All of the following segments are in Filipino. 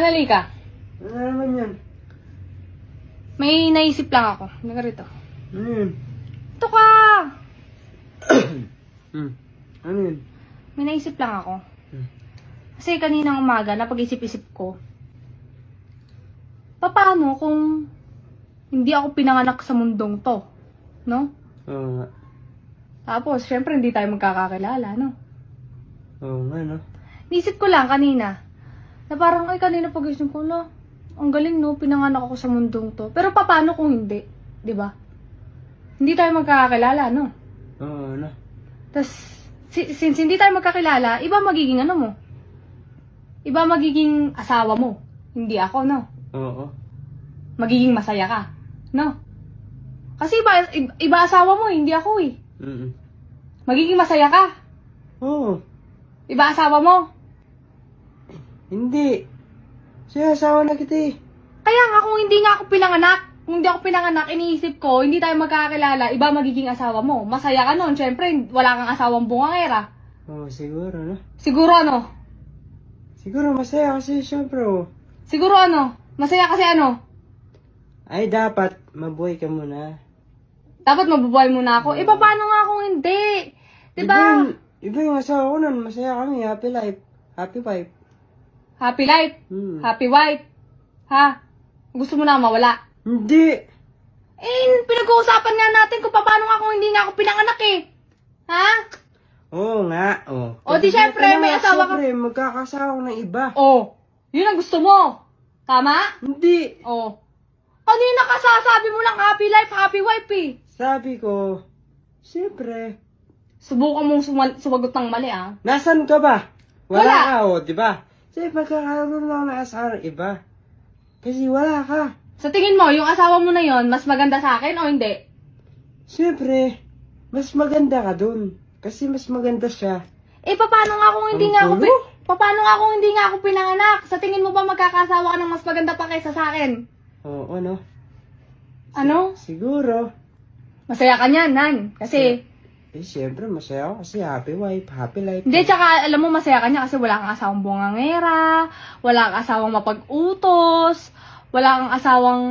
Manali ka. Ano naman yan? May naisip lang ako. Hindi ka rito. Ano yun? Ito ka! Ano yun? May naisip lang ako. Kasi kaninang umaga, napag-isip-isip ko, paano kung hindi ako pinanganak sa mundong to? No? Oo nga. Tapos, syempre, hindi tayo magkakakilala, no? Oo nga, no? Naisip ko lang kanina, na parang, ay, kanina pag-isip ko, no? Ang galing, no? Pinanganak ako sa mundong to. Pero paano kung hindi? 'Di ba? Hindi tayo magkakakilala, no? Oo, no? Tapos, since hindi tayo magkakilala, iba magiging ano mo? Iba magiging asawa mo. Hindi ako, no? Oo. Magiging masaya ka, no? Kasi iba asawa mo, hindi ako eh. Magiging masaya ka. Oo. Iba asawa mo. Hindi. Siya, asawa na kita eh. Kaya nga kung hindi nga ako pinanganak, kung hindi ako pinanganak, iniisip ko, hindi tayo magkakilala, iba magiging asawa mo. Masaya ka nun, syempre, wala kang asawang bungangera. Oo, siguro, no? Siguro ano? Siguro masaya kasi syempre, oh. Siguro ano? Masaya kasi ano? Ay, dapat mabuhay ka muna. Dapat mabubuhay muna ako. Eh, paano nga kung hindi? Diba? Iba yung asawa ko nun. Masaya kami. Happy life. Happy wife. Happy life. Happy wife. Ha? Gusto mo na mawala? Hindi. Eh, pinag-uusapan nga natin kung paano nga kung hindi nga ako pinanganak eh. Ha? Oo nga. Oh. O di syempre, may asawa ka. Syempre, magkakasawa ng iba. Oh, yun ang gusto mo. Tama? Hindi. Oh. Kanina ka sasabi mo lang happy life, happy wife eh. Sabi ko, syempre, Subukan mong sumagot ng mali ah. nasan ka ba? Wala. Wala ka, oh, di ba? Siyempre, magkakaroon lang ng asawa ng iba. Kasi wala ka. Sa tingin mo, yung asawa mo na yon mas maganda sa akin o hindi? Siyempre, mas maganda ka dun. Kasi mas maganda siya. Eh, paano nga kung hindi Ang nga ako gulo? paano nga kung hindi nga ako pinanganak? Sa tingin mo ba magkakasawa ka ng mas maganda pa kaysa sa akin? Oo, ano? Ano? Siguro. Masaya ka niyan, Nan. Kasi, Siyempre, masaya ako kasi happy wife, happy life. hindi, tsaka alam mo masaya ka niya kasi wala kang asawang bungangera, wala kang asawang mapag-utos, wala kang asawang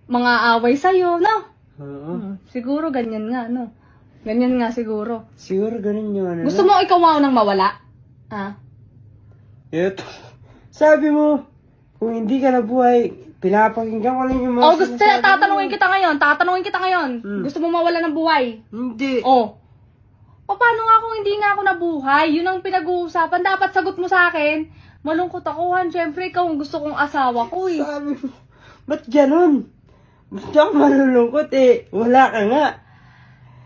mga away sa'yo, no? Oo. Siguro ganyan nga, no? Ganyan nga siguro. Siguro ganun yun. Ano? Gusto mo ikaw nga nang mawala? Ha? Ito. Sabi mo, kung hindi ka nabuhay, pinapakinggan ko lang yung mga Oh, gusto, sinasabi mo. tatanungin kita ngayon. Gusto mo mawala ng buhay? Hindi. Oh. Paano nga kung hindi nga ako nabuhay? Yun ang pinag-uusapan. Dapat sagot mo sa akin. Malungkot ako, Han. Siyempre, ikaw ang gusto kong asawa ko eh. Sabi mo, ba't ganun? Ba't ako malulungkot eh? Wala ka nga.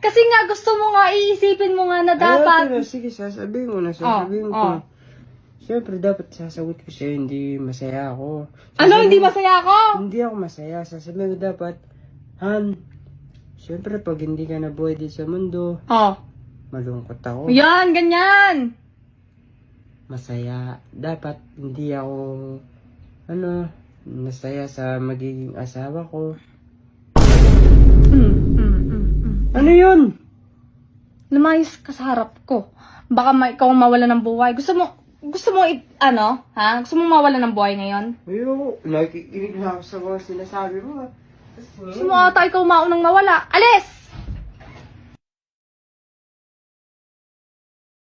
Kasi nga, gusto mo nga, iisipin mo nga na dapat. Ayaw, sige, sasabihin ko na, sasabihin ko. Siyempre, dapat sasagot ko sa'yo, hindi masaya ako. Ano, hindi masaya ako? Hindi ako masaya. Sasabihin ko dapat, Han, siyempre, pag hindi ka nabuhay dito sa mundo, Oh. malungkot ako. Yan, ganyan. Masaya. Dapat, hindi ako, masaya sa magiging asawa ko. Ano yun? Lumayos ka sa harap ko. Baka ikaw ang mawala ng buhay. Gusto mo Gusto mo mawala ng buhay ngayon? Ayoko. Nakikinig na ako sa mga sinasabi mo. Gusto mo ata ikaw maunang mawala. Alis!